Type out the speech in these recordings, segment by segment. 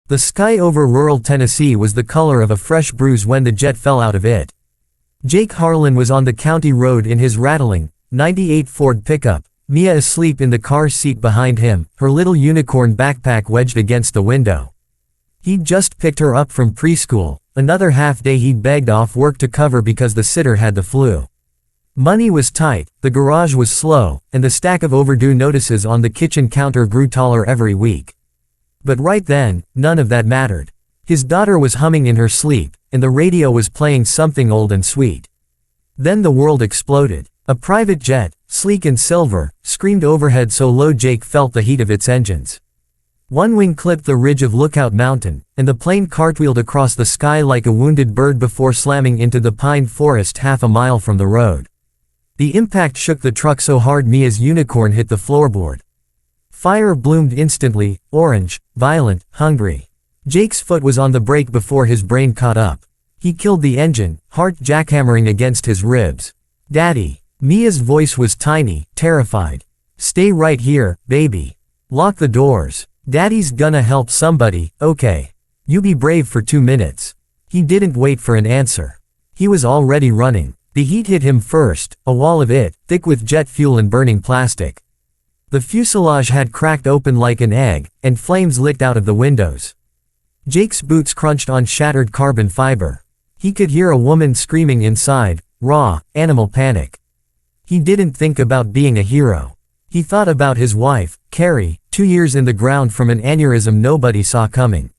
The sky over rural Tennessee was the color of a fresh bruise when the jet fell out of it. Jake Harlan was on the county road in his rattling, '98 Ford pickup, Mia asleep in the car seat behind him, her little unicorn backpack wedged against the window. He'd just picked her up from preschool, another half-day he'd begged off work to cover because the sitter had the flu. Money was tight, the garage was slow, and the stack of overdue notices on the kitchen counter grew taller every week. But right then, none of that mattered. His daughter was humming in her sleep, and the radio was playing something old and sweet. Then the world exploded. A private jet, sleek and silver, screamed overhead so low Jake felt the heat of its engines. One wing clipped the ridge of Lookout Mountain, and the plane cartwheeled across the sky like a wounded bird before slamming into the pine forest half a mile from the road. The impact shook the truck so hard Mia's unicorn hit the floorboard. Fire bloomed instantly, orange, violent, hungry. Jake's foot was on the brake before his brain caught up. He killed the engine, heart jackhammering against his ribs. "Daddy." Mia's voice was tiny, terrified. "Stay right here, baby. Lock the doors. Daddy's gonna help somebody, okay? You be brave for 2 minutes." He didn't wait for an answer. He was already running. The heat hit him first, a wall of it, thick with jet fuel and burning plastic. The fuselage had cracked open like an egg, and flames licked out of the windows. Jake's boots crunched on shattered carbon fiber. He could hear a woman screaming inside, raw, animal panic. He didn't think about being a hero. He thought about his wife, Carrie, 2 years in the ground from an aneurysm nobody saw coming.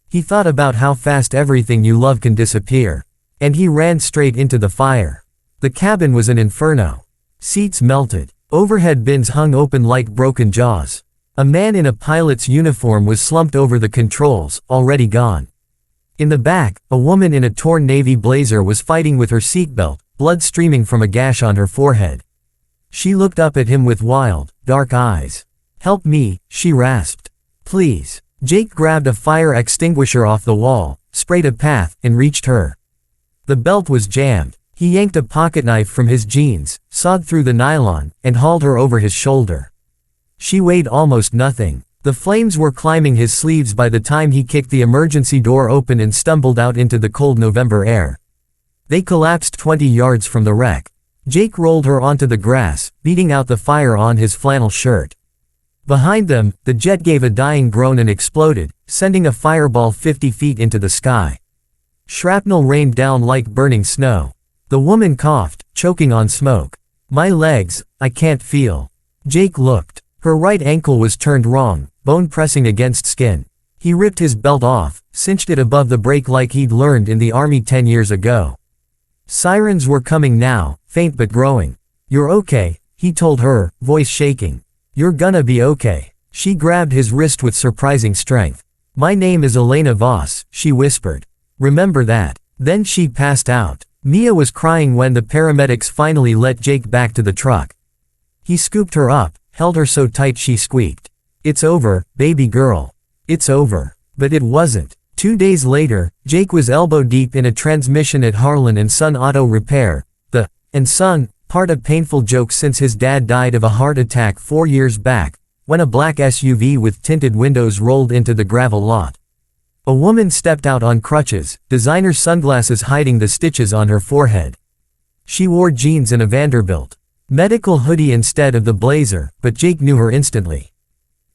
He thought about how fast everything you love can disappear. And he ran straight into the fire. The cabin was an inferno. Seats melted. Overhead bins hung open like broken jaws. A man in a pilot's uniform was slumped over the controls, already gone. In the back, a woman in a torn navy blazer was fighting with her seatbelt, blood streaming from a gash on her forehead. She looked up at him with wild, dark eyes. "Help me," she rasped. "Please." Jake grabbed a fire extinguisher off the wall, sprayed a path, and reached her. The belt was jammed. He yanked a pocketknife from his jeans, sawed through the nylon, and hauled her over his shoulder. She weighed almost nothing. The flames were climbing his sleeves by the time he kicked the emergency door open and stumbled out into the cold November air. They collapsed 20 yards from the wreck. Jake rolled her onto the grass, beating out the fire on his flannel shirt. Behind them, the jet gave a dying groan and exploded, sending a fireball 50 feet into the sky. Shrapnel rained down like burning snow. The woman coughed, choking on smoke. "My legs, I can't feel." Jake looked. Her right ankle was turned wrong, bone pressing against skin. He ripped his belt off, cinched it above the brake like he'd learned in the army 10 years ago. Sirens were coming now, faint but growing. "You're okay," he told her, voice shaking. "You're gonna be okay." She grabbed his wrist with surprising strength. "My name is Elena Voss," she whispered. "Remember that." Then she passed out. Mia was crying when the paramedics finally let Jake back to the truck. He scooped her up, held her so tight she squeaked. "It's over, baby girl. It's over." But it wasn't. 2 days later, Jake was elbow deep in a transmission at Harlan & Son Auto Repair. The & Son part a painful joke since his dad died of a heart attack 4 years back, when a black SUV with tinted windows rolled into the gravel lot. A woman stepped out on crutches, designer sunglasses hiding the stitches on her forehead. She wore jeans and a Vanderbilt medical hoodie instead of the blazer, but Jake knew her instantly.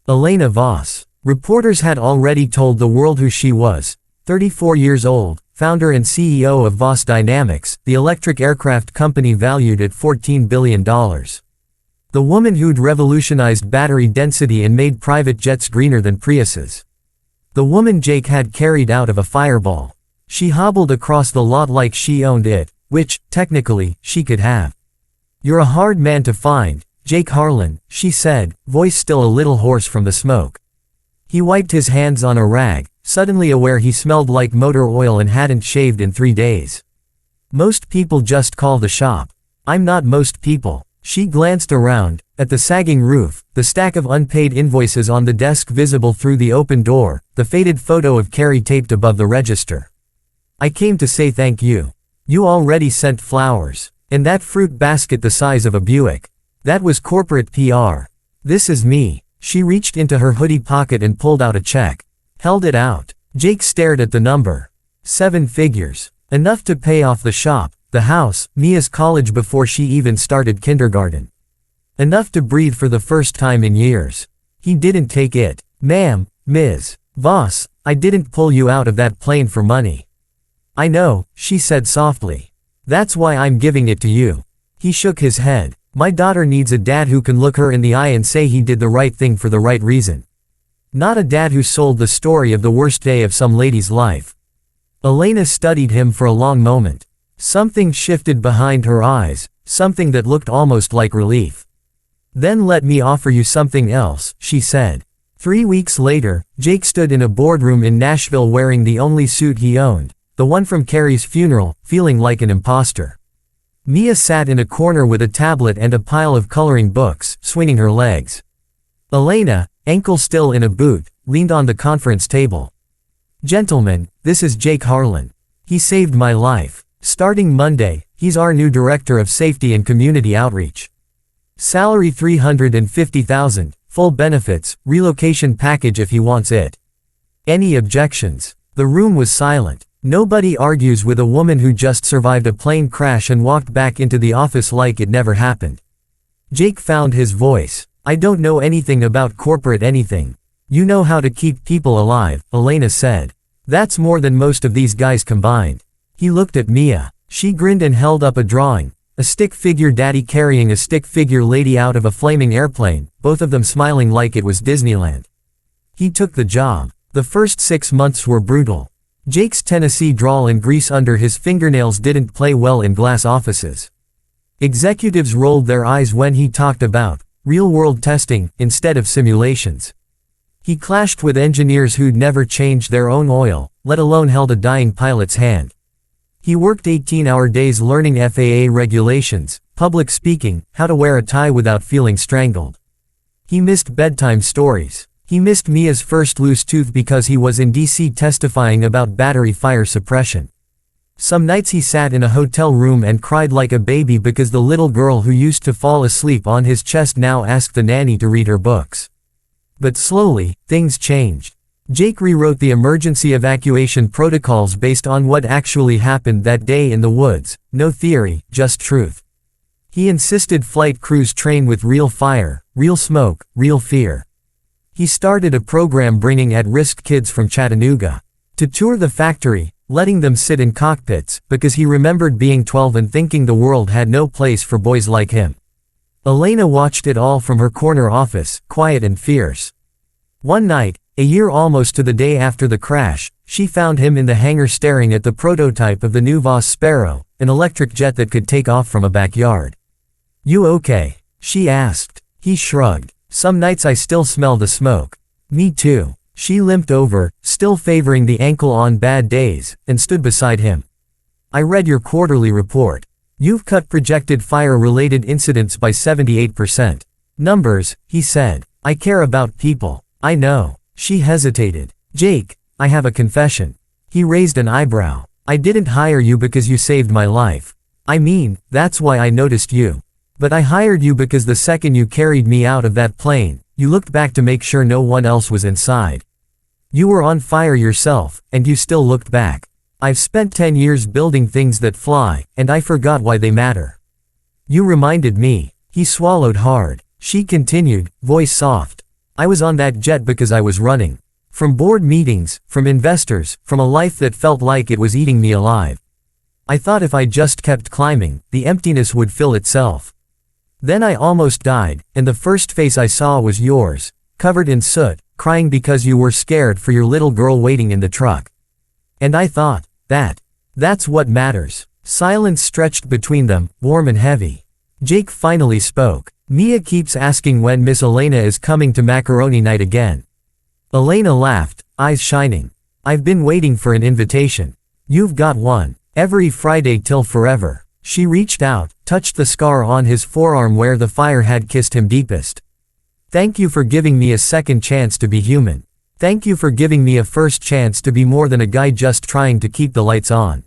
Elena Voss. Reporters had already told the world who she was. 34 years old, founder and CEO of Voss Dynamics, the electric aircraft company valued at $14 billion. The woman who'd revolutionized battery density and made private jets greener than Priuses. The woman Jake had carried out of a fireball. She hobbled across the lot like she owned it, which, technically, she could have. "You're a hard man to find, Jake Harlan," she said, voice still a little hoarse from the smoke. He wiped his hands on a rag, suddenly aware he smelled like motor oil and hadn't shaved in 3 days. "Most people just call the shop. I'm not most people." She glanced around, at the sagging roof, the stack of unpaid invoices on the desk visible through the open door, the faded photo of Carrie taped above the register. "I came to say thank you. You already sent flowers. And that fruit basket the size of a Buick. That was corporate PR. This is me." She reached into her hoodie pocket and pulled out a check. Held it out. Jake stared at the number. 7 figures. Enough to pay off the shop, the house, Mia's college before she even started kindergarten. Enough to breathe for the first time in years. He didn't take it. Ma'am, Ms. Voss, I didn't pull you out of that plane for money. I know, she said softly. That's why I'm giving it to you. He shook his head. My daughter needs a dad who can look her in the eye and say he did the right thing for the right reason. Not a dad who sold the story of the worst day of some lady's life. Elena studied him for a long moment. Something shifted behind her eyes, something that looked almost like relief. Then let me offer you something else, she said. 3 weeks later, Jake stood in a boardroom in Nashville wearing the only suit he owned, the one from Carrie's funeral, feeling like an imposter. Mia sat in a corner with a tablet and a pile of coloring books, swinging her legs. Elena, ankle still in a boot, leaned on the conference table. Gentlemen, this is Jake Harlan. He saved my life. Starting Monday, he's our new Director of Safety and Community Outreach. Salary $350,000, full benefits, relocation package if he wants it. Any objections? The room was silent. Nobody argues with a woman who just survived a plane crash and walked back into the office like it never happened. Jake found his voice. I don't know anything about corporate anything. You know how to keep people alive, Elena said. That's more than most of these guys combined. He looked at Mia. She grinned and held up a drawing. A stick figure daddy carrying a stick figure lady out of a flaming airplane, both of them smiling like it was Disneyland. He took the job. The first 6 months were brutal. Jake's Tennessee drawl and grease under his fingernails didn't play well in glass offices. Executives rolled their eyes when he talked about real-world testing instead of simulations. He clashed with engineers who'd never changed their own oil, let alone held a dying pilot's hand. He worked 18-hour days learning FAA regulations, public speaking, how to wear a tie without feeling strangled. He missed bedtime stories. He missed Mia's first loose tooth because he was in DC testifying about battery fire suppression. Some nights he sat in a hotel room and cried like a baby because the little girl who used to fall asleep on his chest now asked the nanny to read her books. But slowly, things changed. Jake rewrote the emergency evacuation protocols based on what actually happened that day in the woods, no theory, just truth. He insisted flight crews train with real fire, real smoke, real fear. He started a program bringing at-risk kids from Chattanooga to tour the factory, letting them sit in cockpits, because he remembered being 12 and thinking the world had no place for boys like him. Elena watched it all from her corner office, quiet and fierce. One night, a year almost to the day after the crash, she found him in the hangar staring at the prototype of the new Voss Sparrow, an electric jet that could take off from a backyard. You okay? She asked. He shrugged. Some nights I still smell the smoke. Me too. She limped over, still favoring the ankle on bad days, and stood beside him. I read your quarterly report. You've cut projected fire-related incidents by 78%. Numbers, he said. I care about people. I know. She hesitated. Jake, I have a confession. He raised an eyebrow. I didn't hire you because you saved my life. I mean, that's why I noticed you. But I hired you because the second you carried me out of that plane, you looked back to make sure no one else was inside. You were on fire yourself, and you still looked back. I've spent 10 years building things that fly, and I forgot why they matter. You reminded me. He swallowed hard. She continued, voice soft. I was on that jet because I was running. From board meetings, from investors, from a life that felt like it was eating me alive. I thought if I just kept climbing, the emptiness would fill itself. Then I almost died, and the first face I saw was yours, covered in soot, crying because you were scared for your little girl waiting in the truck. And I thought, that's what matters. Silence stretched between them, warm and heavy. Jake finally spoke. Mia keeps asking when Miss Elena is coming to macaroni night again. Elena laughed, eyes shining. I've been waiting for an invitation. You've got one. Every Friday till forever. She reached out, touched the scar on his forearm where the fire had kissed him deepest. Thank you for giving me a second chance to be human. Thank you for giving me a first chance to be more than a guy just trying to keep the lights on.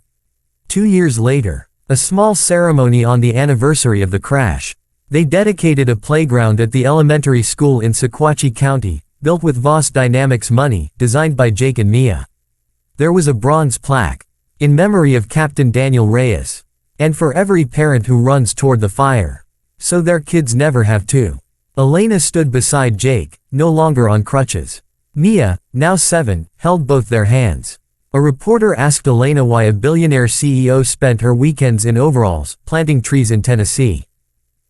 2 years later, a small ceremony on the anniversary of the crash. They dedicated a playground at the elementary school in Sequatchie County, built with Voss Dynamics money, designed by Jake and Mia. There was a bronze plaque, in memory of Captain Daniel Reyes. And for every parent who runs toward the fire, so their kids never have to. Elena stood beside Jake, no longer on crutches. Mia, now 7, held both their hands. A reporter asked Elena why a billionaire CEO spent her weekends in overalls, planting trees in Tennessee.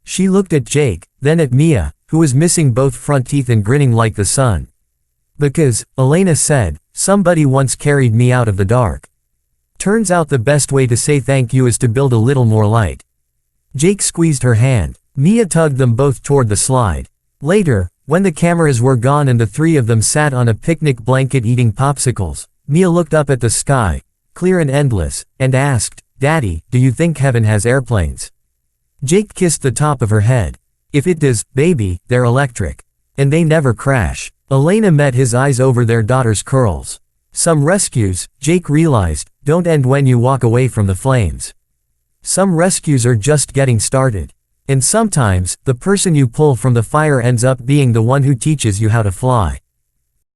She looked at Jake, then at Mia, who was missing both front teeth and grinning like the sun. Because, Elena said, somebody once carried me out of the dark. Turns out the best way to say thank you is to build a little more light. Jake squeezed her hand. Mia tugged them both toward the slide. Later, when the cameras were gone and the three of them sat on a picnic blanket eating popsicles, Mia looked up at the sky, clear and endless, and asked, "Daddy, do you think heaven has airplanes?" Jake kissed the top of her head. "If it does, baby, they're electric. And they never crash." Elena met his eyes over their daughter's curls. Some rescues, Jake realized, don't end when you walk away from the flames. Some rescues are just getting started. And sometimes, the person you pull from the fire ends up being the one who teaches you how to fly.